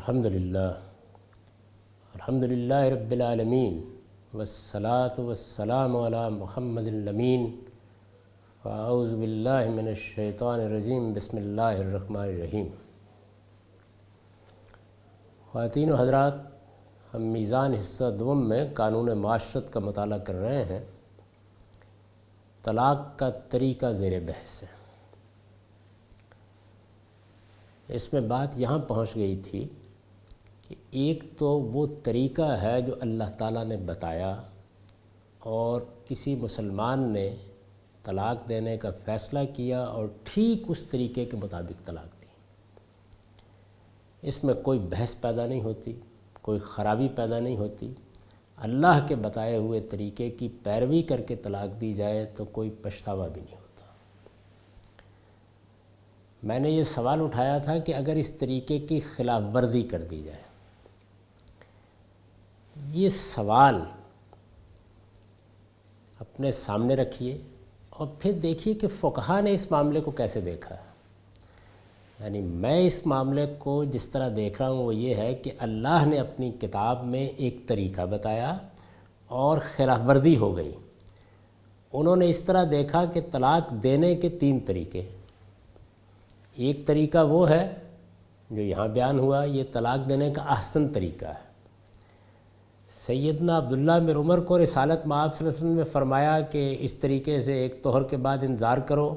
الحمدللہ رب العالمین والصلاة والسلام علی محمد الامین واعوذ باللہ من الشیطان الرجیم بسم اللہ الرحمن الرحیم۔ خواتین و حضرات، ہم میزان حصہ دوم میں قانون معاشرت کا مطالعہ کر رہے ہیں۔ طلاق کا طریقہ زیر بحث ہے۔ اس میں بات یہاں پہنچ گئی تھی کہ ایک تو وہ طریقہ ہے جو اللہ تعالیٰ نے بتایا اور کسی مسلمان نے طلاق دینے کا فیصلہ کیا اور ٹھیک اس طریقے کے مطابق طلاق دی۔ اس میں کوئی بحث پیدا نہیں ہوتی، کوئی خرابی پیدا نہیں ہوتی۔ اللہ کے بتائے ہوئے طریقے کی پیروی کر کے طلاق دی جائے تو کوئی پچھتاوا بھی نہیں ہوتا۔ میں نے یہ سوال اٹھایا تھا کہ اگر اس طریقے کی خلاف ورزی کر دی جائے، یہ سوال اپنے سامنے رکھیے اور پھر دیکھیے کہ فقہا نے اس معاملے کو کیسے دیکھا ہے۔ یعنی میں اس معاملے کو جس طرح دیکھ رہا ہوں وہ یہ ہے کہ اللہ نے اپنی کتاب میں ایک طریقہ بتایا اور خلاف ورزی ہو گئی۔ انہوں نے اس طرح دیکھا کہ طلاق دینے کے 3 طریقے۔ ایک طریقہ وہ ہے جو یہاں بیان ہوا، یہ طلاق دینے کا احسن طریقہ ہے۔ سیدنا عبداللہ بن عمر کو رسالت مآب صلی اللہ علیہ وسلم نے فرمایا کہ اس طریقے سے ایک طہر کے بعد انتظار کرو۔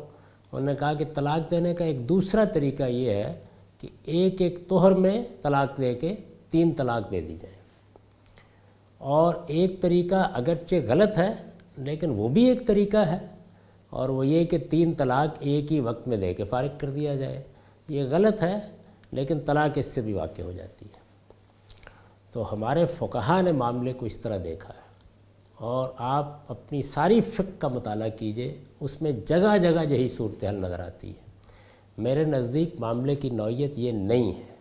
انہوں نے کہا کہ طلاق دینے کا ایک دوسرا طریقہ یہ ہے کہ ایک طہر میں طلاق دے کے 3 طلاق دے دی جائے۔ اور ایک طریقہ اگرچہ غلط ہے لیکن وہ بھی ایک طریقہ ہے، اور وہ یہ کہ 3 طلاق ایک ہی وقت میں دے کے فارغ کر دیا جائے۔ یہ غلط ہے لیکن طلاق اس سے بھی واقع ہو جاتی ہے۔ تو ہمارے فقہا نے معاملے کو اس طرح دیکھا ہے، اور آپ اپنی ساری فقہ کا مطالعہ کیجئے، اس میں جگہ جگہ یہی صورتحال نظر آتی ہے۔ میرے نزدیک معاملے کی نوعیت یہ نہیں ہے۔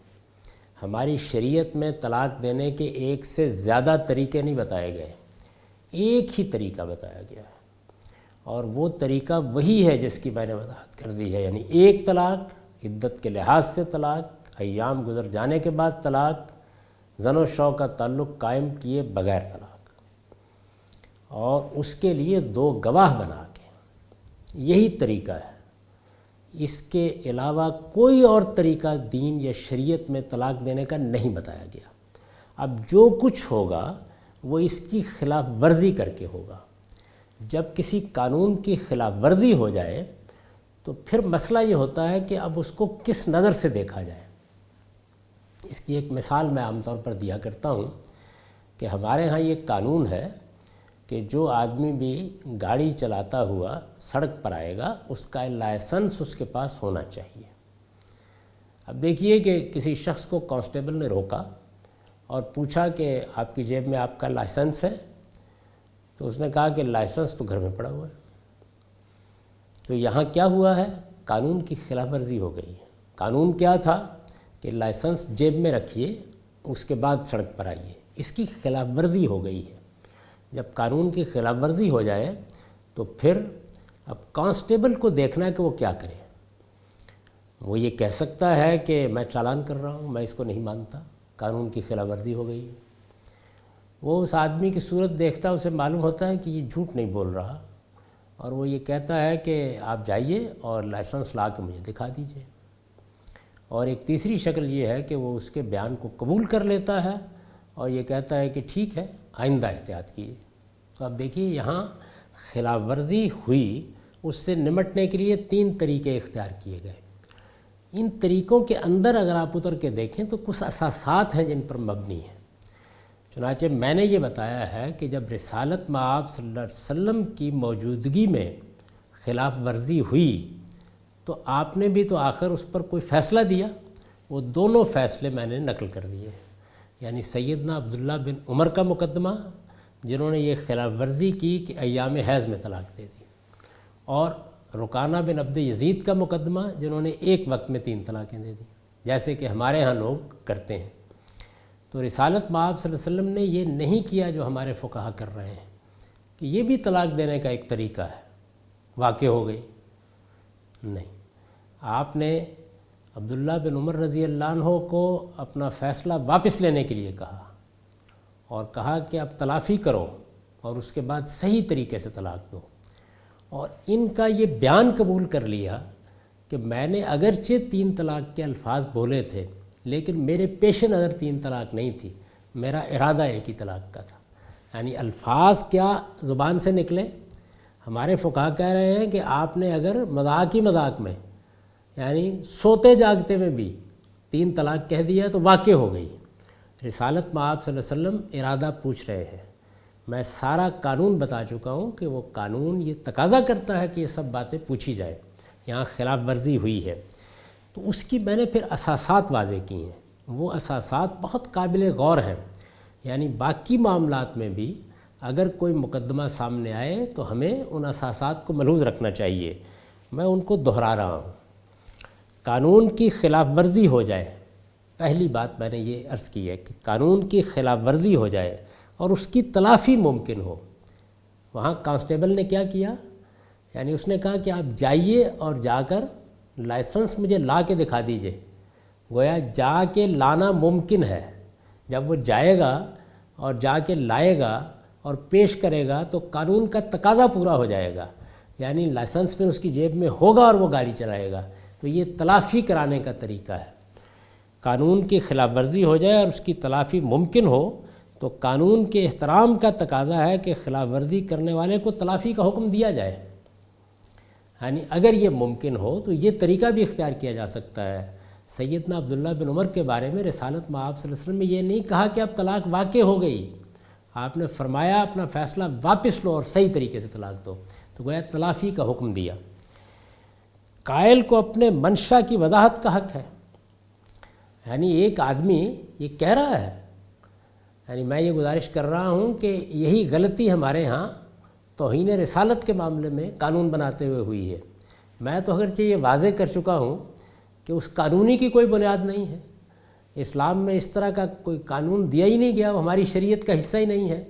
ہماری شریعت میں طلاق دینے کے ایک سے زیادہ طریقے نہیں بتائے گئے، ایک ہی طریقہ بتایا گیا ہے، اور وہ طریقہ وہی ہے جس کی میں نے وضاحت کر دی ہے۔ یعنی ایک طلاق، عدت کے لحاظ سے طلاق، ایام گزر جانے کے بعد طلاق، زن و شوہر کا تعلق قائم کیے بغیر طلاق، اور اس کے لیے 2 گواہ بنا کے، یہی طریقہ ہے۔ اس کے علاوہ کوئی اور طریقہ دین یا شریعت میں طلاق دینے کا نہیں بتایا گیا۔ اب جو کچھ ہوگا وہ اس کی خلاف ورزی کر کے ہوگا۔ جب کسی قانون کی خلاف ورزی ہو جائے تو پھر مسئلہ یہ ہوتا ہے کہ اب اس کو کس نظر سے دیکھا جائے۔ اس کی ایک مثال میں عام طور پر دیا کرتا ہوں کہ ہمارے ہاں یہ قانون ہے کہ جو آدمی بھی گاڑی چلاتا ہوا سڑک پر آئے گا اس کا لائسنس اس کے پاس ہونا چاہیے۔ اب دیکھیے کہ کسی شخص کو کانسٹیبل نے روکا اور پوچھا کہ آپ کی جیب میں آپ کا لائسنس ہے؟ تو اس نے کہا کہ لائسنس تو گھر میں پڑا ہوا ہے۔ تو یہاں کیا ہوا ہے؟ قانون کی خلاف ورزی ہو گئی ہے۔ قانون کیا تھا کہ لائسنس جیب میں رکھیے، اس کے بعد سڑک پر آئیے۔ اس کی خلاف ورزی ہو گئی ہے۔ جب قانون کی خلاف ورزی ہو جائے تو پھر اب کانسٹیبل کو دیکھنا ہے کہ وہ کیا کرے۔ وہ یہ کہہ سکتا ہے کہ میں چالان کر رہا ہوں، میں اس کو نہیں مانتا، قانون کی خلاف ورزی ہو گئی ہے۔ وہ اس آدمی کی صورت دیکھتا ہے، اسے معلوم ہوتا ہے کہ یہ جھوٹ نہیں بول رہا، اور وہ یہ کہتا ہے کہ آپ جائیے اور لائسنس لا کے مجھے دکھا دیجئے۔ اور ایک تیسری شکل یہ ہے کہ وہ اس کے بیان کو قبول کر لیتا ہے اور یہ کہتا ہے کہ ٹھیک ہے، آئندہ احتیاط کیجیے۔ تو اب دیکھیے یہاں خلاف ورزی ہوئی، اس سے نمٹنے کے لیے 3 طریقے اختیار کیے گئے۔ ان طریقوں کے اندر اگر آپ اتر کے دیکھیں تو کچھ اساسات ہیں جن پر مبنی ہیں۔ چنانچہ میں نے یہ بتایا ہے کہ جب رسالت مآب صلی اللہ علیہ وسلم کی موجودگی میں خلاف ورزی ہوئی تو آپ نے بھی تو آخر اس پر کوئی فیصلہ دیا۔ وہ دونوں فیصلے میں نے نقل کر دیے، یعنی سیدنا عبداللہ بن عمر کا مقدمہ جنہوں نے یہ خلاف ورزی کی کہ ایام حیض میں طلاق دے دی، اور رکانہ بن عبد یزید کا مقدمہ جنہوں نے ایک وقت میں 3 طلاقیں دے دی، جیسے کہ ہمارے ہاں لوگ کرتے ہیں۔ تو رسالت مآب صلی اللہ علیہ وسلم نے یہ نہیں کیا جو ہمارے فقہا کر رہے ہیں کہ یہ بھی طلاق دینے کا ایک طریقہ ہے، واقع ہو گئی۔ نہیں، آپ نے عبداللہ بن عمر رضی اللہ عنہ کو اپنا فیصلہ واپس لینے کے لیے کہا اور کہا کہ اب تلافی کرو اور اس کے بعد صحیح طریقے سے طلاق دو، اور ان کا یہ بیان قبول کر لیا کہ میں نے اگرچہ 3 طلاق کے الفاظ بولے تھے لیکن میرے پیش نظر 3 طلاق نہیں تھی، میرا ارادہ ایک ہی طلاق کا تھا۔ یعنی الفاظ کیا زبان سے نکلے؟ ہمارے فقہا کہہ رہے ہیں کہ آپ نے اگر مذاق ہی مذاق میں یعنی سوتے جاگتے میں بھی 3 طلاق کہہ دیا تو واقع ہو گئی۔ رسالت مآب صلی اللہ علیہ وسلم ارادہ پوچھ رہے ہیں، میں سارا قانون بتا چکا ہوں کہ وہ قانون یہ تقاضا کرتا ہے کہ یہ سب باتیں پوچھی جائیں، یہاں خلاف ورزی ہوئی ہے تو اس کی میں نے پھر اساسات واضح کی ہیں۔ وہ اساسات بہت قابل غور ہیں، یعنی باقی معاملات میں بھی اگر کوئی مقدمہ سامنے آئے تو ہمیں ان اساسات کو ملحوظ رکھنا چاہیے۔ میں ان کو دہرا رہا ہوں۔ قانون کی خلاف ورزی ہو جائے، پہلی بات میں نے یہ عرض کی ہے کہ قانون کی خلاف ورزی ہو جائے اور اس کی تلافی ممکن ہو۔ وہاں کانسٹیبل نے کیا کیا؟ یعنی اس نے کہا کہ آپ جائیے اور جا کر لائسنس مجھے لا کے دکھا دیجئے۔ گویا جا کے لانا ممکن ہے، جب وہ جائے گا اور جا کے لائے گا اور پیش کرے گا تو قانون کا تقاضا پورا ہو جائے گا، یعنی لائسنس پھر اس کی جیب میں ہوگا اور وہ گاڑی چلائے گا۔ تو یہ تلافی کرانے کا طریقہ ہے۔ قانون کی خلاف ورزی ہو جائے اور اس کی تلافی ممکن ہو تو قانون کے احترام کا تقاضا ہے کہ خلاف ورزی کرنے والے کو تلافی کا حکم دیا جائے۔ یعنی اگر یہ ممکن ہو تو یہ طریقہ بھی اختیار کیا جا سکتا ہے۔ سیدنا عبداللہ بن عمر کے بارے میں رسالت مآب صلی اللہ علیہ وسلم نے یہ نہیں کہا کہ اب طلاق واقع ہو گئی، آپ نے فرمایا اپنا فیصلہ واپس لو اور صحیح طریقے سے طلاق دو، تو گویا تلافی کا حکم دیا۔ قائل کو اپنے منشا کی وضاحت کا حق ہے۔ یعنی ایک آدمی یہ کہہ رہا ہے، یعنی میں یہ گزارش کر رہا ہوں کہ یہی غلطی ہمارے ہاں توہین رسالت کے معاملے میں قانون بناتے ہوئے ہوئی ہے۔ میں تو اگرچہ یہ واضح کر چکا ہوں کہ اس قانونی کی کوئی بنیاد نہیں ہے، اسلام میں اس طرح کا کوئی قانون دیا ہی نہیں گیا، وہ ہماری شریعت کا حصہ ہی نہیں ہے،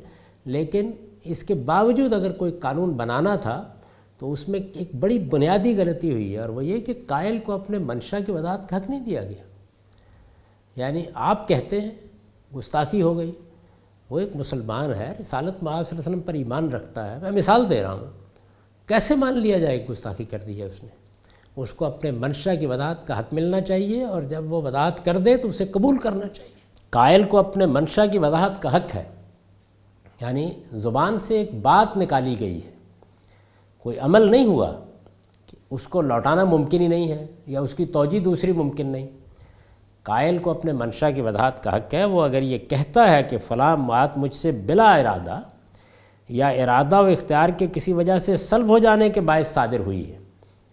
لیکن اس کے باوجود اگر کوئی قانون بنانا تھا تو اس میں ایک بڑی بنیادی غلطی ہوئی ہے، اور وہ یہ کہ قائل کو اپنے منشا کی وضاحت کا حق نہیں دیا گیا۔ یعنی آپ کہتے ہیں گستاخی ہو گئی، وہ ایک مسلمان ہے، رسالت مآب صلی اللہ علیہ وسلم پر ایمان رکھتا ہے، میں مثال دے رہا ہوں، کیسے مان لیا جائے گستاخی کر دی ہے اس نے؟ اس کو اپنے منشا کی وضاحت کا حق ملنا چاہیے، اور جب وہ وضاحت کر دے تو اسے قبول کرنا چاہیے۔ قائل کو اپنے منشا کی وضاحت کا حق ہے، یعنی زبان سے ایک بات نکالی گئی ہے، کوئی عمل نہیں ہوا، کہ اس کو لوٹانا ممکن ہی نہیں ہے یا اس کی توجیہ دوسری ممکن نہیں۔ قائل کو اپنے منشا کی وضاحت کا حق ہے، وہ اگر یہ کہتا ہے کہ فلاں بات مجھ سے بلا ارادہ یا ارادہ و اختیار کے کسی وجہ سے سلب ہو جانے کے باعث صادر ہوئی ہے،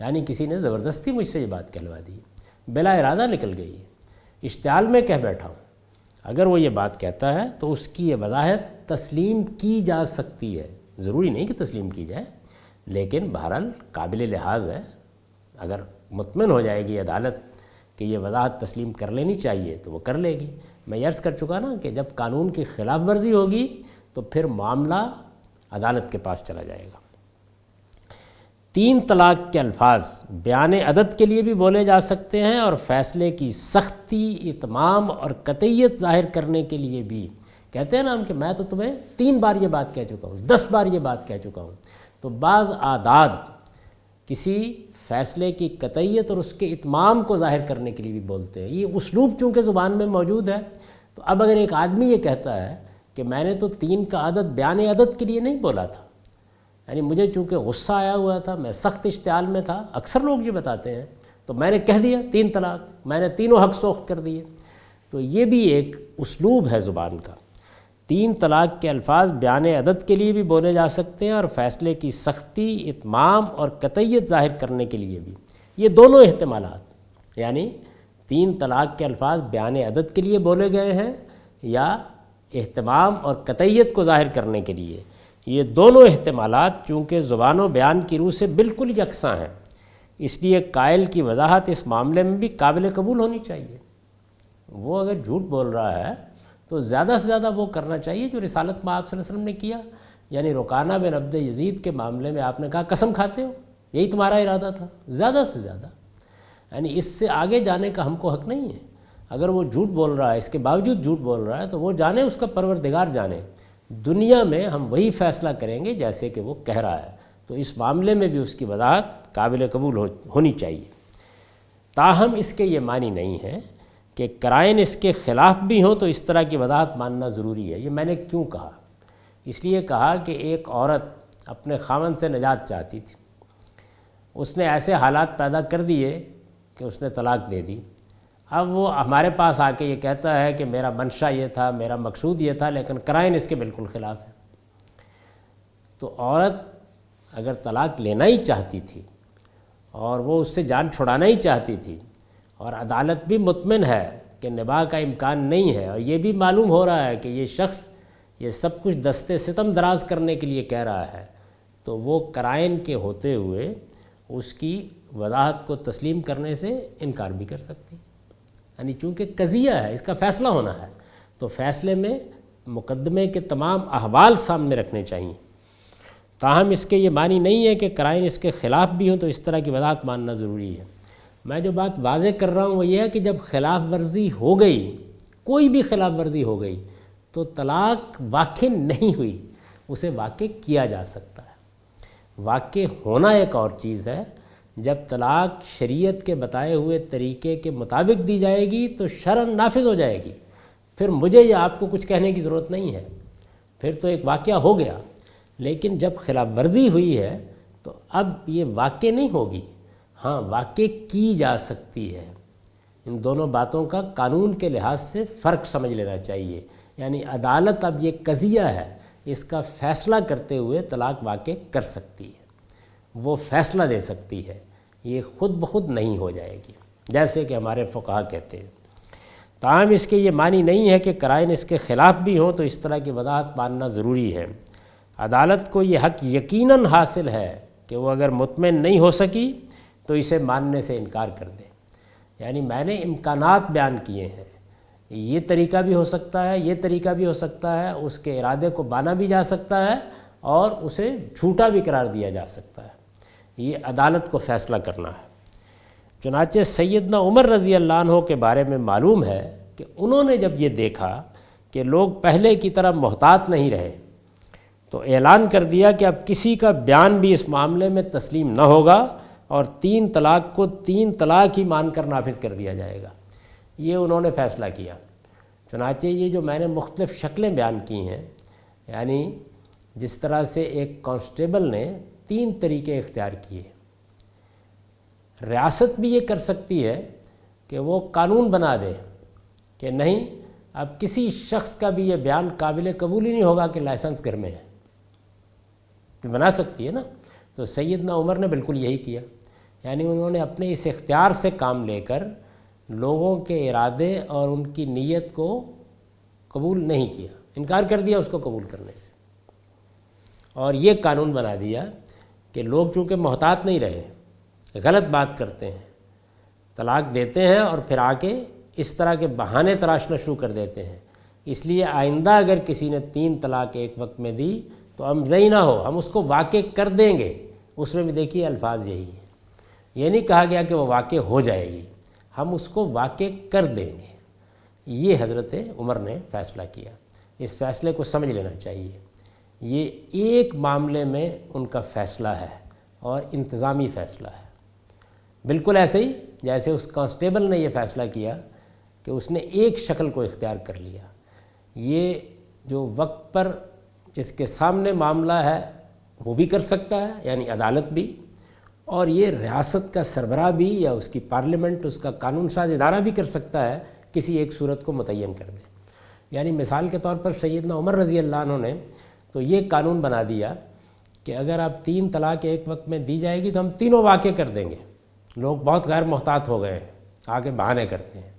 یعنی کسی نے زبردستی مجھ سے یہ بات کہلوا دی، بلا ارادہ نکل گئی ہے، اشتعال میں کہہ بیٹھا ہوں، اگر وہ یہ بات کہتا ہے تو اس کی یہ وضاحت تسلیم کی جا سکتی ہے، ضروری نہیں کہ تسلیم کی جائے، لیکن بہرحال قابل لحاظ ہے۔ اگر مطمئن ہو جائے گی عدالت کہ یہ وضاحت تسلیم کر لینی چاہیے تو وہ کر لے گی۔ میں عرض کر چکا نا کہ جب قانون کی خلاف ورزی ہوگی تو پھر معاملہ عدالت کے پاس چلا جائے گا۔ 3 طلاق کے الفاظ بیان عدد کے لیے بھی بولے جا سکتے ہیں اور فیصلے کی سختی، اتمام اور قطعیت ظاہر کرنے کے لیے بھی۔ کہتے ہیں نا ہم کہ میں تو تمہیں 3 بار یہ بات کہہ چکا ہوں، 10 بار یہ بات کہہ چکا ہوں، تو بعض اعداد کسی فیصلے کی قطعیت اور اس کے اتمام کو ظاہر کرنے کے لیے بھی بولتے ہیں۔ یہ اسلوب چونکہ زبان میں موجود ہے، تو اب اگر ایک آدمی یہ کہتا ہے کہ میں نے تو 3 کا عدد بیان عدد کے لیے نہیں بولا تھا، یعنی مجھے چونکہ غصہ آیا ہوا تھا، میں سخت اشتعال میں تھا، اکثر لوگ یہ بتاتے ہیں، تو میں نے کہہ دیا 3 طلاق، میں نے تینوں حق سوخت کر دیے، تو یہ بھی ایک اسلوب ہے زبان کا۔ 3 طلاق کے الفاظ بیان عدد کے لیے بھی بولے جا سکتے ہیں اور فیصلے کی سختی، اتمام اور قطعیت ظاہر کرنے کے لیے بھی۔ یہ دونوں احتمالات، یعنی 3 طلاق کے الفاظ بیان عدد کے لیے بولے گئے ہیں یا اہتمام اور قطعیت کو ظاہر کرنے کے لیے، یہ دونوں احتمالات چونکہ زبان و بیان کی روح سے بالکل یکساں ہیں، اس لیے قائل کی وضاحت اس معاملے میں بھی قابل قبول ہونی چاہیے۔ وہ اگر جھوٹ بول رہا ہے تو زیادہ سے زیادہ وہ کرنا چاہیے جو رسالت مآب صلی اللہ علیہ وسلم نے کیا، یعنی رکانہ بن عبد یزید کے معاملے میں آپ نے کہا قسم کھاتے ہو، یہی تمہارا ارادہ تھا، زیادہ سے زیادہ۔ یعنی اس سے آگے جانے کا ہم کو حق نہیں ہے۔ اگر وہ جھوٹ بول رہا ہے، اس کے باوجود جھوٹ بول رہا ہے، تو وہ جانے، اس کا پروردگار جانے۔ دنیا میں ہم وہی فیصلہ کریں گے جیسے کہ وہ کہہ رہا ہے، تو اس معاملے میں بھی اس کی وضاحت قابل قبول ہونی چاہیے۔ تاہم اس کے یہ معنی نہیں ہے کہ قرائن اس کے خلاف بھی ہوں تو اس طرح کی وضاحت ماننا ضروری ہے۔ یہ میں نے کیوں کہا؟ اس لیے کہا کہ ایک عورت اپنے خاوند سے نجات چاہتی تھی، اس نے ایسے حالات پیدا کر دیے کہ اس نے طلاق دے دی۔ اب وہ ہمارے پاس آ کے یہ کہتا ہے کہ میرا منشا یہ تھا، میرا مقصود یہ تھا، لیکن قرائن اس کے بالکل خلاف ہے۔ تو عورت اگر طلاق لینا ہی چاہتی تھی اور وہ اس سے جان چھڑانا ہی چاہتی تھی، اور عدالت بھی مطمئن ہے کہ نباہ کا امکان نہیں ہے، اور یہ بھی معلوم ہو رہا ہے کہ یہ شخص یہ سب کچھ دستے ستم دراز کرنے کے لیے کہہ رہا ہے، تو وہ قرائن کے ہوتے ہوئے اس کی وضاحت کو تسلیم کرنے سے انکار بھی کر سکتی ہے۔ یعنی چونکہ قضیہ ہے، اس کا فیصلہ ہونا ہے، تو فیصلے میں مقدمے کے تمام احوال سامنے رکھنے چاہیے۔ تاہم اس کے یہ معنی نہیں ہے کہ قرائن اس کے خلاف بھی ہوں تو اس طرح کی وضاحت ماننا ضروری ہے۔ میں جو بات واضح کر رہا ہوں وہ یہ ہے کہ جب خلاف ورزی ہو گئی، کوئی بھی خلاف ورزی ہو گئی، تو طلاق واقع نہیں ہوئی، اسے واقع کیا جا سکتا ہے۔ واقع ہونا ایک اور چیز ہے۔ جب طلاق شریعت کے بتائے ہوئے طریقے کے مطابق دی جائے گی تو شرعاً نافذ ہو جائے گی، پھر مجھے یا آپ کو کچھ کہنے کی ضرورت نہیں ہے، پھر تو ایک واقعہ ہو گیا۔ لیکن جب خلاف ورزی ہوئی ہے تو اب یہ واقع نہیں ہوگی، ہاں واقع کی جا سکتی ہے۔ ان دونوں باتوں کا قانون کے لحاظ سے فرق سمجھ لینا چاہیے۔ یعنی عدالت اب یہ قضیہ ہے، اس کا فیصلہ کرتے ہوئے طلاق واقع کر سکتی ہے، وہ فیصلہ دے سکتی ہے، یہ خود بخود نہیں ہو جائے گی جیسے کہ ہمارے فقہا کہتے ہیں۔ تاہم اس کے یہ معنی نہیں ہے کہ قرائن اس کے خلاف بھی ہوں تو اس طرح کی وضاحت ماننا ضروری ہے۔ عدالت کو یہ حق یقیناً حاصل ہے کہ وہ اگر مطمئن نہیں ہو سکی تو اسے ماننے سے انکار کر دے۔ یعنی میں نے امکانات بیان کیے ہیں، یہ طریقہ بھی ہو سکتا ہے، یہ طریقہ بھی ہو سکتا ہے، اس کے ارادے کو بانا بھی جا سکتا ہے اور اسے جھوٹا بھی قرار دیا جا سکتا ہے۔ یہ عدالت کو فیصلہ کرنا ہے۔ چنانچہ سیدنا عمر رضی اللہ عنہ کے بارے میں معلوم ہے کہ انہوں نے جب یہ دیکھا کہ لوگ پہلے کی طرح محتاط نہیں رہے تو اعلان کر دیا کہ اب کسی کا بیان بھی اس معاملے میں تسلیم نہ ہوگا اور 3 طلاق کو 3 طلاق ہی مان کر نافذ کر دیا جائے گا۔ یہ انہوں نے فیصلہ کیا۔ چنانچہ یہ جو میں نے مختلف شکلیں بیان کی ہیں، یعنی جس طرح سے ایک کانسٹیبل نے 3 طریقے اختیار کیے، ریاست بھی یہ کر سکتی ہے کہ وہ قانون بنا دے کہ نہیں اب کسی شخص کا بھی یہ بیان قابل قبول ہی نہیں ہوگا کہ لائسنس گھر میں ہے، بنا سکتی ہے نا۔ تو سیدنا عمر نے بالکل یہی کیا، یعنی انہوں نے اپنے اس اختیار سے کام لے کر لوگوں کے ارادے اور ان کی نیت کو قبول نہیں کیا، انکار کر دیا اس کو قبول کرنے سے، اور یہ قانون بنا دیا کہ لوگ چونکہ محتاط نہیں رہے، غلط بات کرتے ہیں، طلاق دیتے ہیں اور پھر آ کے اس طرح کے بہانے تراشنا شروع کر دیتے ہیں، اس لیے آئندہ اگر کسی نے 3 طلاق ایک وقت میں دی تو ہم زئی نہ ہو، ہم اس کو واقع کر دیں گے۔ اس میں بھی دیکھیے الفاظ یہی ہیں، یہ نہیں کہا گیا کہ وہ واقع ہو جائے گی، ہم اس کو واقع کر دیں گے۔ یہ حضرت عمر نے فیصلہ کیا، اس فیصلے کو سمجھ لینا چاہیے۔ یہ ایک معاملے میں ان کا فیصلہ ہے اور انتظامی فیصلہ ہے، بالکل ایسے ہی جیسے اس کانسٹیبل نے یہ فیصلہ کیا کہ اس نے ایک شکل کو اختیار کر لیا۔ یہ جو وقت پر جس کے سامنے معاملہ ہے وہ بھی کر سکتا ہے، یعنی عدالت بھی، اور یہ ریاست کا سربراہ بھی یا اس کی پارلیمنٹ، اس کا قانون ساز ادارہ بھی کر سکتا ہے، کسی ایک صورت کو متعین کر دے۔ یعنی مثال کے طور پر سیدنا عمر رضی اللہ عنہ نے تو یہ قانون بنا دیا کہ اگر آپ 3 طلاق ایک وقت میں دی جائے گی تو ہم تینوں واقع کر دیں گے۔ لوگ بہت غیر محتاط ہو گئے ہیں، آگے بہانے کرتے ہیں،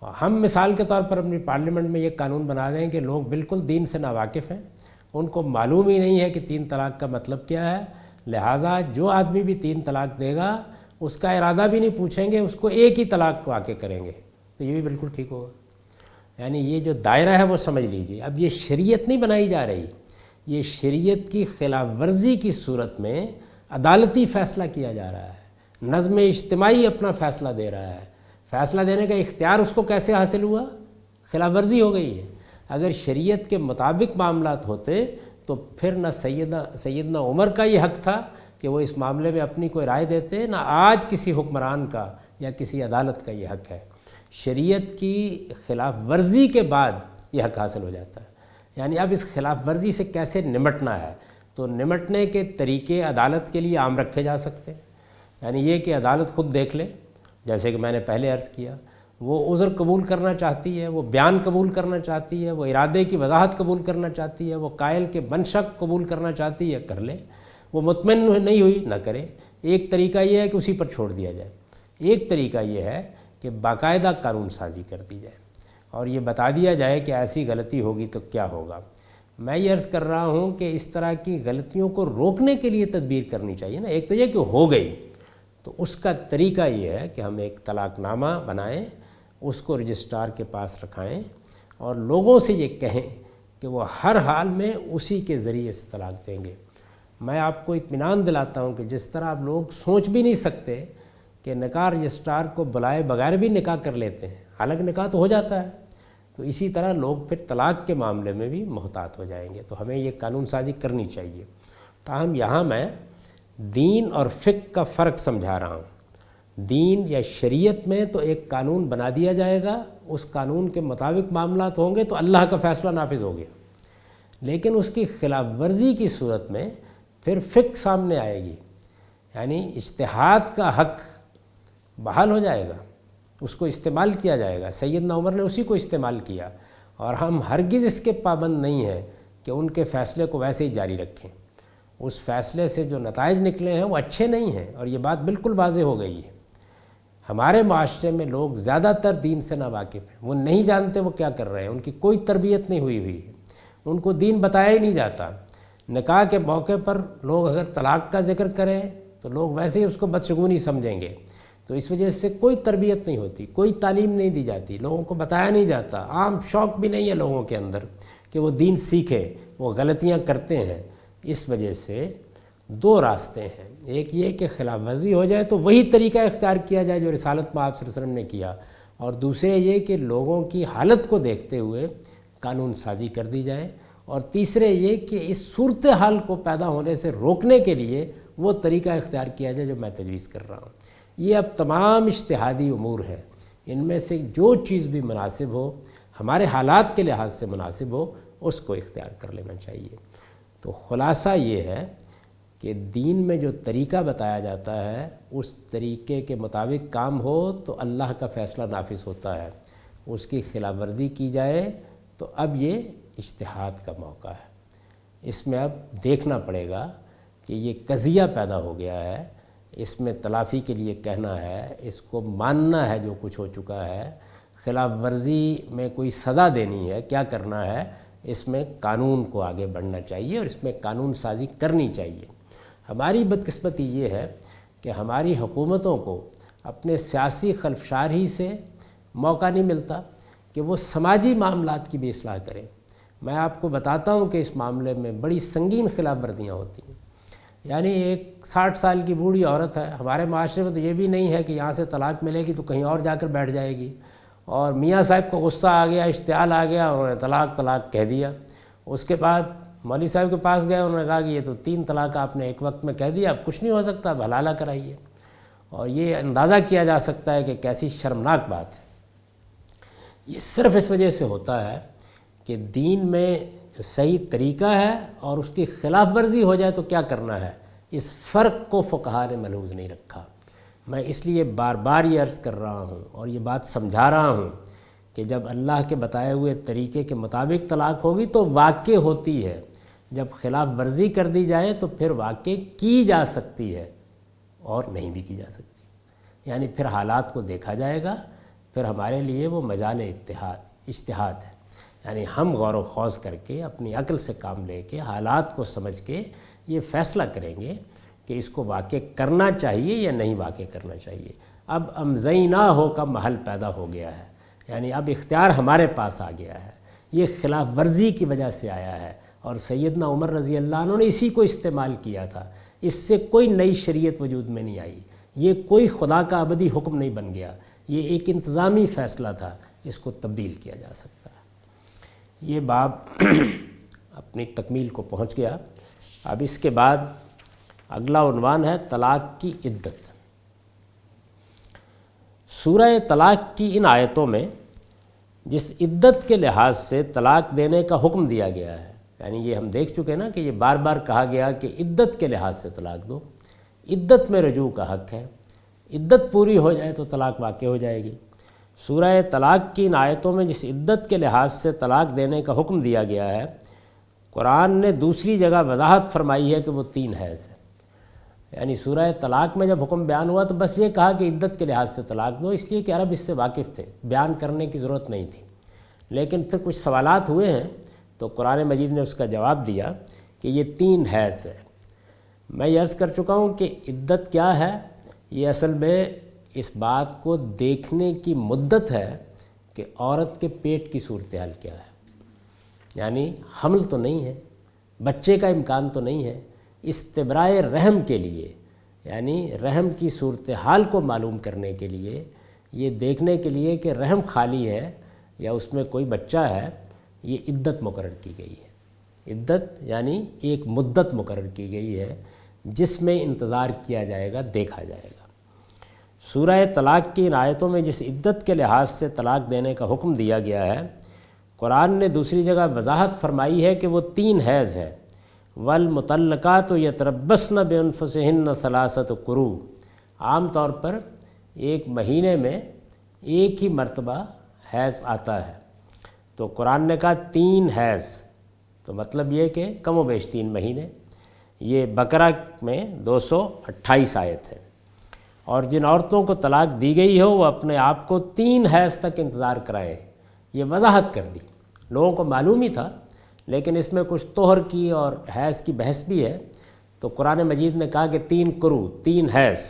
ہم مثال کے طور پر اپنی پارلیمنٹ میں یہ قانون بنا دیں کہ لوگ بالکل دین سے ناواقف ہیں، ان کو معلوم ہی نہیں ہے کہ 3 طلاق کا مطلب کیا ہے، لہٰذا جو آدمی بھی 3 طلاق دے گا اس کا ارادہ بھی نہیں پوچھیں گے، اس کو ایک ہی طلاق واقع کریں گے، تو یہ بھی بالکل ٹھیک ہوگا۔ یعنی یہ جو دائرہ ہے وہ سمجھ لیجئے، اب یہ شریعت نہیں بنائی جا رہی، یہ شریعت کی خلاف ورزی کی صورت میں عدالتی فیصلہ کیا جا رہا ہے۔ نظم اجتماعی اپنا فیصلہ دے رہا ہے، فیصلہ دینے کا اختیار اس کو کیسے حاصل ہوا؟ خلاف ورزی ہو گئی ہے۔ اگر شریعت کے مطابق معاملات ہوتے تو پھر نہ سیدنا عمر کا یہ حق تھا کہ وہ اس معاملے میں اپنی کوئی رائے دیتے، نہ آج کسی حکمران کا یا کسی عدالت کا یہ حق ہے۔ شریعت کی خلاف ورزی کے بعد یہ حق حاصل ہو جاتا ہے۔ یعنی اب اس خلاف ورزی سے کیسے نمٹنا ہے، تو نمٹنے کے طریقے عدالت کے لیے عام رکھے جا سکتے ہیں۔ یعنی یہ کہ عدالت خود دیکھ لے، جیسے کہ میں نے پہلے عرض کیا، وہ عذر قبول کرنا چاہتی ہے، وہ بیان قبول کرنا چاہتی ہے، وہ ارادے کی وضاحت قبول کرنا چاہتی ہے، وہ قائل کے منشا قبول کرنا چاہتی ہے، کر لے، وہ مطمئن نہیں ہوئی نہ کرے۔ ایک طریقہ یہ ہے کہ اسی پر چھوڑ دیا جائے، ایک طریقہ یہ ہے کہ باقاعدہ قانون سازی کر دی جائے اور یہ بتا دیا جائے کہ ایسی غلطی ہوگی تو کیا ہوگا۔ میں یہ عرض کر رہا ہوں کہ اس طرح کی غلطیوں کو روکنے کے لیے تدبیر کرنی چاہیے نا۔ ایک تو یہ کہ ہو گئی تو اس کا طریقہ یہ ہے کہ ہم ایک طلاق نامہ بنائیں، اس کو رجسٹرار کے پاس رکھائیں اور لوگوں سے یہ کہیں کہ وہ ہر حال میں اسی کے ذریعے سے طلاق دیں گے۔ میں آپ کو اطمینان دلاتا ہوں کہ جس طرح آپ لوگ سوچ بھی نہیں سکتے کہ نکاح رجسٹرار کو بلائے بغیر بھی نکاح کر لیتے ہیں، حالانکہ نکاح تو ہو جاتا ہے، تو اسی طرح لوگ پھر طلاق کے معاملے میں بھی محتاط ہو جائیں گے۔ تو ہمیں یہ قانون سازی کرنی چاہیے۔ تاہم یہاں میں دین اور فقہ کا فرق سمجھا رہا ہوں۔ دین یا شریعت میں تو ایک قانون بنا دیا جائے گا، اس قانون کے مطابق معاملات ہوں گے تو اللہ کا فیصلہ نافذ ہو گیا، لیکن اس کی خلاف ورزی کی صورت میں پھر فقہ سامنے آئے گی، یعنی اجتہاد کا حق بحال ہو جائے گا، اس کو استعمال کیا جائے گا۔ سیدنا عمر نے اسی کو استعمال کیا اور ہم ہرگز اس کے پابند نہیں ہیں کہ ان کے فیصلے کو ویسے ہی جاری رکھیں۔ اس فیصلے سے جو نتائج نکلے ہیں وہ اچھے نہیں ہیں اور یہ بات بالکل واضح ہو گئی ہے۔ ہمارے معاشرے میں لوگ زیادہ تر دین سے ناواقف ہیں، وہ نہیں جانتے وہ کیا کر رہے ہیں، ان کی کوئی تربیت نہیں ہوئی ہے، ان کو دین بتایا ہی نہیں جاتا۔ نکاح کے موقع پر لوگ اگر طلاق کا ذکر کریں تو لوگ ویسے ہی اس کو بدشگونی سمجھیں گے، تو اس وجہ سے کوئی تربیت نہیں ہوتی، کوئی تعلیم نہیں دی جاتی، لوگوں کو بتایا نہیں جاتا، عام شوق بھی نہیں ہے لوگوں کے اندر کہ وہ دین سیکھیں، وہ غلطیاں کرتے ہیں۔ اس وجہ سے دو راستے ہیں، ایک یہ کہ خلاف ورزی ہو جائے تو وہی طریقہ اختیار کیا جائے جو رسالت میں آپ صلی اللہ علیہ وسلم نے کیا، اور دوسرے یہ کہ لوگوں کی حالت کو دیکھتے ہوئے قانون سازی کر دی جائے، اور تیسرے یہ کہ اس صورتحال کو پیدا ہونے سے روکنے کے لیے وہ طریقہ اختیار کیا جائے جو میں تجویز کر رہا ہوں۔ یہ اب تمام اجتہادی امور ہیں، ان میں سے جو چیز بھی مناسب ہو، ہمارے حالات کے لحاظ سے مناسب ہو، اس کو اختیار کر لینا چاہیے۔ تو خلاصہ یہ ہے کہ دین میں جو طریقہ بتایا جاتا ہے اس طریقے کے مطابق کام ہو تو اللہ کا فیصلہ نافذ ہوتا ہے، اس کی خلاف ورزی کی جائے تو اب یہ اجتہاد کا موقع ہے۔ اس میں اب دیکھنا پڑے گا کہ یہ قضیہ پیدا ہو گیا ہے، اس میں تلافی کے لیے کہنا ہے، اس کو ماننا ہے جو کچھ ہو چکا ہے، خلاف ورزی میں کوئی سزا دینی ہے، کیا کرنا ہے، اس میں قانون کو آگے بڑھنا چاہیے اور اس میں قانون سازی کرنی چاہیے۔ ہماری بدقسمتی یہ ہے کہ ہماری حکومتوں کو اپنے سیاسی خلفشاری سے موقع نہیں ملتا کہ وہ سماجی معاملات کی بھی اصلاح کریں۔ میں آپ کو بتاتا ہوں کہ اس معاملے میں بڑی سنگین خلاف ورزیاں ہوتی ہیں۔ یعنی ایک 60 سال کی بوڑھی عورت ہے، ہمارے معاشرے میں تو یہ بھی نہیں ہے کہ یہاں سے طلاق ملے گی تو کہیں اور جا کر بیٹھ جائے گی، اور میاں صاحب کو غصہ آ گیا، اشتعال آ گیا اور انہوں نے طلاق طلاق کہہ دیا۔ اس کے بعد مولوی صاحب کے پاس گئے، انہوں نے کہا کہ یہ تو 3 طلاق آپ نے ایک وقت میں کہہ دیا، اب کچھ نہیں ہو سکتا، اب حلالہ کرائیے۔ اور یہ اندازہ کیا جا سکتا ہے کہ کیسی شرمناک بات ہے۔ یہ صرف اس وجہ سے ہوتا ہے کہ دین میں جو صحیح طریقہ ہے اور اس کی خلاف ورزی ہو جائے تو کیا کرنا ہے، اس فرق کو فقہا نے ملحوظ نہیں رکھا۔ میں اس لیے بار بار یہ عرض کر رہا ہوں اور یہ بات سمجھا رہا ہوں کہ جب اللہ کے بتائے ہوئے طریقے کے مطابق طلاق ہوگی تو واقع ہوتی ہے، جب خلاف ورزی کر دی جائے تو پھر واقع کی جا سکتی ہے اور نہیں بھی کی جا سکتی، یعنی پھر حالات کو دیکھا جائے گا، پھر ہمارے لیے وہ مجال اجتہاد ہے، یعنی ہم غور و خوض کر کے اپنی عقل سے کام لے کے حالات کو سمجھ کے یہ فیصلہ کریں گے کہ اس کو واقع کرنا چاہیے یا نہیں واقع کرنا چاہیے۔ اب امزینا ہو کا محل پیدا ہو گیا ہے، یعنی اب اختیار ہمارے پاس آ گیا ہے، یہ خلاف ورزی کی وجہ سے آیا ہے اور سیدنا عمر رضی اللہ عنہ نے اسی کو استعمال کیا تھا، اس سے کوئی نئی شریعت وجود میں نہیں آئی، یہ کوئی خدا کا ابدی حکم نہیں بن گیا، یہ ایک انتظامی فیصلہ تھا، اس کو تبدیل کیا جا سکتا ہے۔ یہ باب اپنی تکمیل کو پہنچ گیا۔ اب اس کے بعد اگلا عنوان ہے طلاق کی عدت۔ سورہ طلاق کی ان آیتوں میں جس عدت کے لحاظ سے طلاق دینے کا حکم دیا گیا ہے، یعنی یہ ہم دیکھ چکے نا کہ یہ بار بار کہا گیا کہ عدت کے لحاظ سے طلاق دو، عدت میں رجوع کا حق ہے، عدت پوری ہو جائے تو طلاق واقع ہو جائے گی۔ سورہ طلاق کی ان آیتوں میں جس عدت کے لحاظ سے طلاق دینے کا حکم دیا گیا ہے، قرآن نے دوسری جگہ وضاحت فرمائی ہے کہ وہ 3 حیض ہے۔ یعنی سورہ طلاق میں جب حکم بیان ہوا تو بس یہ کہا کہ عدت کے لحاظ سے طلاق دو، اس لیے کہ عرب اس سے واقف تھے، بیان کرنے کی ضرورت نہیں تھی۔ لیکن پھر کچھ سوالات ہوئے ہیں تو قرآن مجید نے اس کا جواب دیا کہ یہ 3 حیض ہے۔ میں یہ عرض کر چکا ہوں کہ عدت کیا ہے، یہ اصل میں اس بات کو دیکھنے کی مدت ہے کہ عورت کے پیٹ کی صورتحال کیا ہے، یعنی حمل تو نہیں ہے، بچے کا امکان تو نہیں ہے، استبراء رحم کے لیے، یعنی رحم کی صورتحال کو معلوم کرنے کے لیے، یہ دیکھنے کے لیے کہ رحم خالی ہے یا اس میں کوئی بچہ ہے، یہ عدت مقرر کی گئی ہے۔ عدت یعنی ایک مدت مقرر کی گئی ہے جس میں انتظار کیا جائے گا، دیکھا جائے گا۔ سورہ طلاق کی ان آیتوں میں جس عدت کے لحاظ سے طلاق دینے کا حکم دیا گیا ہے، قرآن نے دوسری جگہ وضاحت فرمائی ہے کہ وہ 3 حیض ہے۔ والمطلقات یتربصن بانفسہن ثلاثۃ قروء۔ عام طور پر ایک مہینے میں ایک ہی مرتبہ حیض آتا ہے، تو قرآن نے کہا 3 حیض، تو مطلب یہ کہ کم و بیش 3 مہینے۔ یہ بقرہ میں 228 آیت ہے۔ اور جن عورتوں کو طلاق دی گئی ہو وہ اپنے آپ کو 3 حیض تک انتظار کرائیں، یہ وضاحت کر دی۔ لوگوں کو معلوم ہی تھا، لیکن اس میں کچھ طہر کی اور حیض کی بحث بھی ہے، تو قرآن مجید نے کہا کہ 3 قروء، 3 حیض۔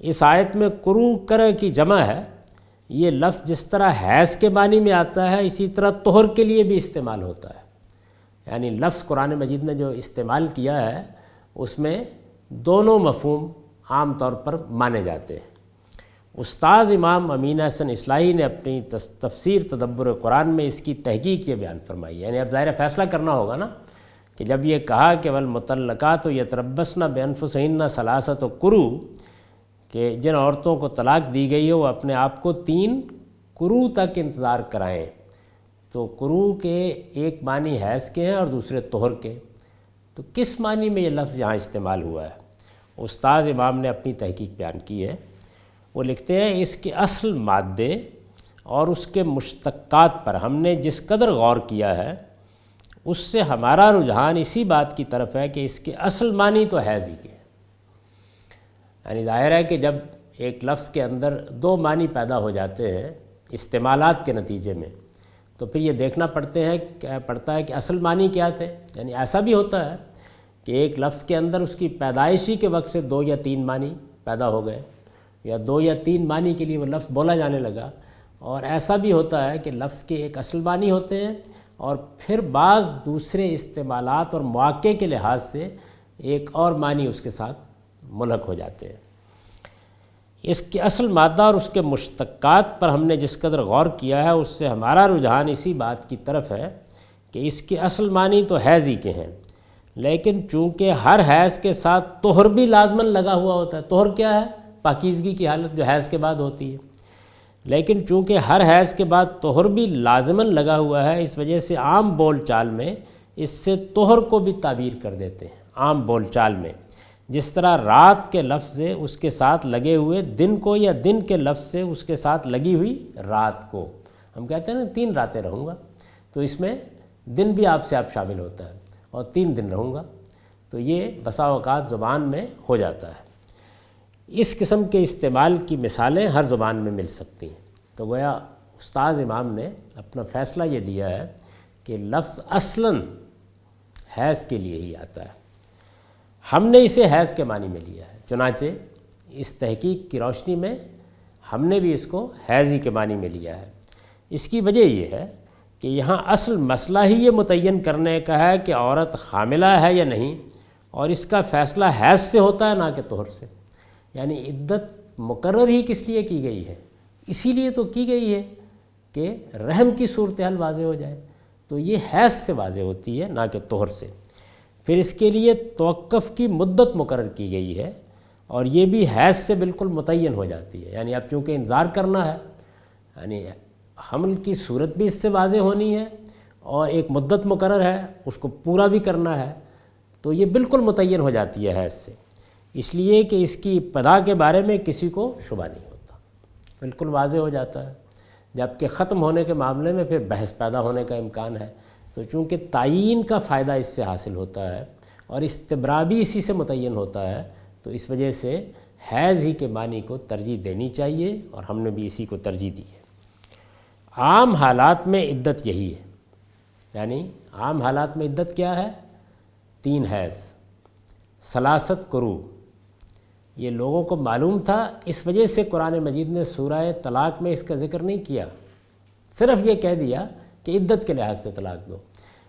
اس آیت میں قروء قرء کی جمع ہے۔ یہ لفظ جس طرح حیض کے معنی میں آتا ہے اسی طرح طہر کے لیے بھی استعمال ہوتا ہے۔ یعنی لفظ قرآن مجید نے جو استعمال کیا ہے اس میں دونوں مفہوم عام طور پر مانے جاتے ہیں۔ استاذ امام امین احسن اصلاحی نے اپنی تفسیر تدبر قرآن میں اس کی تحقیق یہ بیان فرمائی، یعنی اب ظاہر فیصلہ کرنا ہوگا نا کہ جب یہ کہا کہ والمطلقات یتربصن بانفسہن ثلاثۃ قروء، کہ جن عورتوں کو طلاق دی گئی ہو وہ اپنے آپ کو 3 قروء تک انتظار کرائیں، تو قروء کے ایک معنی حیض کے ہیں اور دوسرے طہر کے، تو کس معنی میں یہ لفظ یہاں استعمال ہوا ہے؟ استاذ امام نے اپنی تحقیق بیان کی ہے۔ وہ لکھتے ہیں اس کے اصل مادے اور اس کے مشتقات پر ہم نے جس قدر غور کیا ہے اس سے ہمارا رجحان اسی بات کی طرف ہے کہ اس کے اصل معنی تو حیض ہی کے ہیں۔ یعنی ظاہر ہے کہ جب ایک لفظ کے اندر 2 معنی پیدا ہو جاتے ہیں استعمالات کے نتیجے میں، تو پھر یہ دیکھنا پڑتا ہے کہ اصل معنی کیا تھے۔ یعنی ایسا بھی ہوتا ہے کہ ایک لفظ کے اندر اس کی پیدائشی کے وقت سے 2 یا 3 معنی پیدا ہو گئے، یا 2 یا 3 معنی کے لیے وہ لفظ بولا جانے لگا، اور ایسا بھی ہوتا ہے کہ لفظ کے ایک اصل معنی ہوتے ہیں اور پھر بعض دوسرے استعمالات اور مواقع کے لحاظ سے ایک اور معنی اس کے ساتھ ملحق ہو جاتے ہیں۔ اس کے اصل مادہ اور اس کے مشتقات پر ہم نے جس قدر غور کیا ہے اس سے ہمارا رجحان اسی بات کی طرف ہے کہ اس کے اصل معنی تو حیض ہی کے ہیں، لیکن چونکہ ہر حیض کے ساتھ طہر بھی لازماً لگا ہوا ہوتا ہے۔ طہر کیا ہے؟ پاکیزگی کی حالت جو حیض کے بعد ہوتی ہے، لیکن چونکہ ہر حیض کے بعد طہر بھی لازماً لگا ہوا ہے، اس وجہ سے عام بول چال میں اس سے طہر کو بھی تعبیر کر دیتے ہیں۔ عام بول چال میں جس طرح رات کے لفظ سے اس کے ساتھ لگے ہوئے دن کو، یا دن کے لفظ سے اس کے ساتھ لگی ہوئی رات کو، ہم کہتے ہیں نا 3 راتیں رہوں گا، تو اس میں دن بھی آپ شامل ہوتا ہے، اور 3 دن رہوں گا، تو یہ بسا اوقات زبان میں ہو جاتا ہے۔ اس قسم کے استعمال کی مثالیں ہر زبان میں مل سکتی ہیں۔ تو گویا استاذ امام نے اپنا فیصلہ یہ دیا ہے کہ لفظ اصلاً حیض کے لیے ہی آتا ہے، ہم نے اسے حیض کے معنی میں لیا ہے، چنانچہ اس تحقیق کی روشنی میں ہم نے بھی اس کو حیض ہی کے معنی میں لیا ہے۔ اس کی وجہ یہ ہے کہ یہاں اصل مسئلہ ہی یہ متعین کرنے کا ہے کہ عورت حاملہ ہے یا نہیں، اور اس کا فیصلہ حیض سے ہوتا ہے نہ کہ طہر سے۔ یعنی عدت مقرر ہی کس لیے کی گئی ہے؟ اسی لیے تو کی گئی ہے کہ رحم کی صورتحال واضح ہو جائے، تو یہ حیض سے واضح ہوتی ہے نہ کہ طہر سے۔ پھر اس کے لیے توقف کی مدت مقرر کی گئی ہے، اور یہ بھی حیض سے بالکل متعین ہو جاتی ہے، یعنی اب چونکہ انتظار کرنا ہے، یعنی حمل کی صورت بھی اس سے واضح ہونی ہے اور ایک مدت مقرر ہے اس کو پورا بھی کرنا ہے، تو یہ بالکل متعین ہو جاتی ہے حیض سے، اس لیے کہ اس کی ابتدا کے بارے میں کسی کو شبہ نہیں ہوتا، بالکل واضح ہو جاتا ہے، جبکہ ختم ہونے کے معاملے میں پھر بحث پیدا ہونے کا امکان ہے۔ تو چونکہ تعیین کا فائدہ اس سے حاصل ہوتا ہے اور استبراء بھی اسی سے متعین ہوتا ہے، تو اس وجہ سے حیض ہی کے معنی کو ترجیح دینی چاہیے، اور ہم نے بھی اسی کو ترجیح دی ہے۔ عام حالات میں عدت یہی ہے، یعنی عام حالات میں عدت کیا ہے؟ 3 حیض، ثلاثت قروء۔ یہ لوگوں کو معلوم تھا، اس وجہ سے قرآن مجید نے سورہ طلاق میں اس کا ذکر نہیں کیا، صرف یہ کہہ دیا کہ عدت کے لحاظ سے طلاق دو۔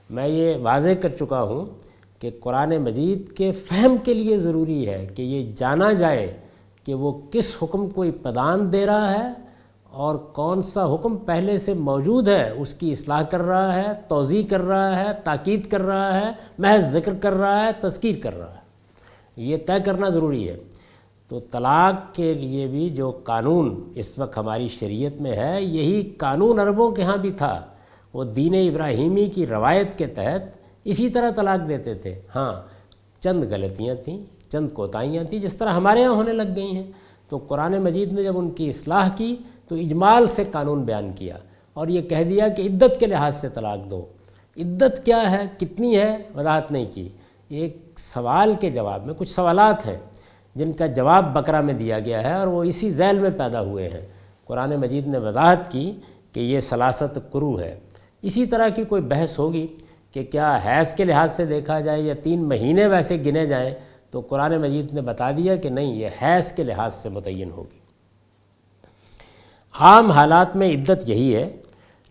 میں یہ واضح کر چکا ہوں کہ قرآن مجید کے فہم کے لیے ضروری ہے کہ یہ جانا جائے کہ وہ کس حکم کو ابتداً دے رہا ہے اور کون سا حکم پہلے سے موجود ہے اس کی اصلاح کر رہا ہے، توضیح کر رہا ہے، تاکید کر رہا ہے، محض ذکر کر رہا ہے، تذکیر کر رہا ہے، یہ طے کرنا ضروری ہے۔ تو طلاق کے لیے بھی جو قانون اس وقت ہماری شریعت میں ہے، یہی قانون عربوں کے ہاں بھی تھا، وہ دین ابراہیمی کی روایت کے تحت اسی طرح طلاق دیتے تھے۔ ہاں چند غلطیاں تھیں، چند کوتاہیاں تھیں جس طرح ہمارے ہاں ہونے لگ گئی ہیں، تو قرآن مجید نے جب ان کی اصلاح کی تو اجمال سے قانون بیان کیا اور یہ کہہ دیا کہ عدت کے لحاظ سے طلاق دو۔ عدت کیا ہے، کتنی ہے، وضاحت نہیں کی۔ ایک سوال کے جواب میں کچھ سوالات ہیں جن کا جواب بقرہ میں دیا گیا ہے اور وہ اسی ذیل میں پیدا ہوئے ہیں۔ قرآن مجید نے وضاحت کی کہ یہ ثلاثت قروء ہے۔ اسی طرح کی کوئی بحث ہوگی کہ کیا حیض کے لحاظ سے دیکھا جائے یا 3 مہینے ویسے گنے جائیں، تو قرآن مجید نے بتا دیا کہ نہیں، یہ حیض کے لحاظ سے متعین ہوگی۔ عام حالات میں عدت یہی ہے،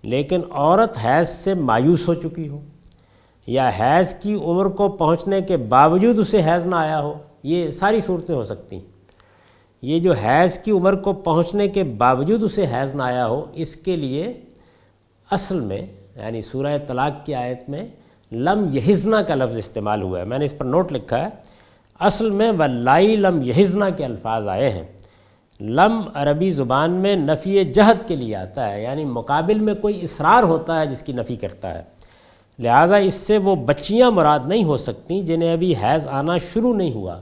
لیکن عورت حیض سے مایوس ہو چکی ہو یا حیض کی عمر کو پہنچنے کے باوجود اسے حیض نہ آیا ہو، یہ ساری صورتیں ہو سکتی ہیں۔ یہ جو حیض کی عمر کو پہنچنے کے باوجود اسے حیض نہ آیا ہو، اس کے لیے اصل میں یعنی سورہ طلاق کی آیت میں لم یحزنا کا لفظ استعمال ہوا ہے، میں نے اس پر نوٹ لکھا ہے، اصل میں واللائی لم یحزنا کے الفاظ آئے ہیں۔ لم عربی زبان میں نفی جہد کے لیے آتا ہے، یعنی مقابل میں کوئی اصرار ہوتا ہے جس کی نفی کرتا ہے، لہٰذا اس سے وہ بچیاں مراد نہیں ہو سکتیں جنہیں ابھی حیض آنا شروع نہیں ہوا،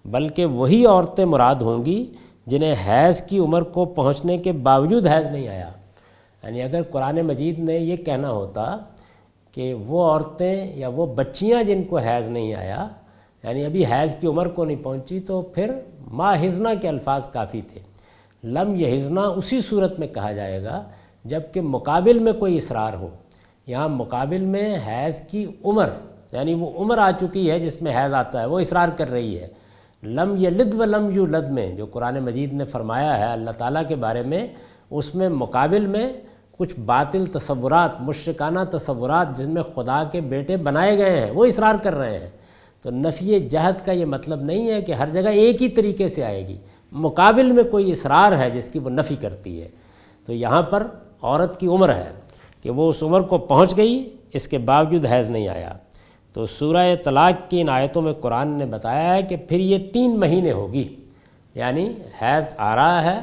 بلکہ وہی عورتیں مراد ہوں گی جنہیں حیض کی عمر کو پہنچنے کے باوجود حیض نہیں آیا۔ یعنی اگر قرآن مجید نے یہ کہنا ہوتا کہ وہ عورتیں یا وہ بچیاں جن کو حیض نہیں آیا، یعنی ابھی حیض کی عمر کو نہیں پہنچی، تو پھر ما حزنا کے الفاظ کافی تھے۔ لم یحزنا اسی صورت میں کہا جائے گا جب کہ مقابل میں کوئی اصرار ہو۔ یہاں مقابل میں حیض کی عمر، یعنی وہ عمر آ چکی ہے جس میں حیض آتا ہے، وہ اصرار کر رہی ہے۔ لم یلد و لم یولد میں جو قرآن مجید نے فرمایا ہے اللہ تعالیٰ کے بارے میں، اس میں مقابل میں کچھ باطل تصورات، مشرکانہ تصورات جن میں خدا کے بیٹے بنائے گئے ہیں، وہ اصرار کر رہے ہیں۔ تو نفی جہد کا یہ مطلب نہیں ہے کہ ہر جگہ ایک ہی طریقے سے آئے گی، مقابل میں کوئی اصرار ہے جس کی وہ نفی کرتی ہے۔ تو یہاں پر عورت کی عمر ہے کہ وہ اس عمر کو پہنچ گئی، اس کے باوجود حیض نہیں آیا۔ تو سورہ طلاق کی ان آیتوں میں قرآن نے بتایا ہے کہ پھر یہ 3 مہینے ہوگی، یعنی حیض آ رہا ہے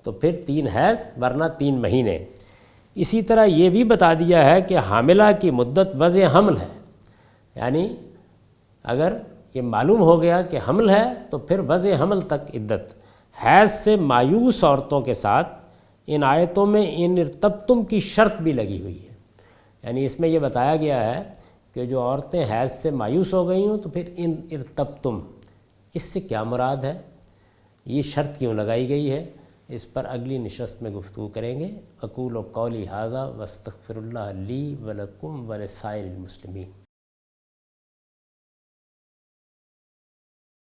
تو پھر 3 حیض ورنہ 3 مہینے۔ اسی طرح یہ بھی بتا دیا ہے کہ حاملہ کی مدت وضع حمل ہے، یعنی اگر یہ معلوم ہو گیا کہ حمل ہے تو پھر وضع حمل تک عدت۔ حیض سے مایوس عورتوں کے ساتھ ان آیتوں میں ان ارتبتم کی شرط بھی لگی ہوئی ہے، یعنی اس میں یہ بتایا گیا ہے کہ جو عورتیں حیض سے مایوس ہو گئی ہوں تو پھر ان ارتبتم، اس سے کیا مراد ہے، یہ شرط کیوں لگائی گئی ہے، اس پر اگلی نشست میں گفتگو کریں گے۔ اقول قولی ھذا واستغفر اللہ لی ولکم ولسائر المسلمین۔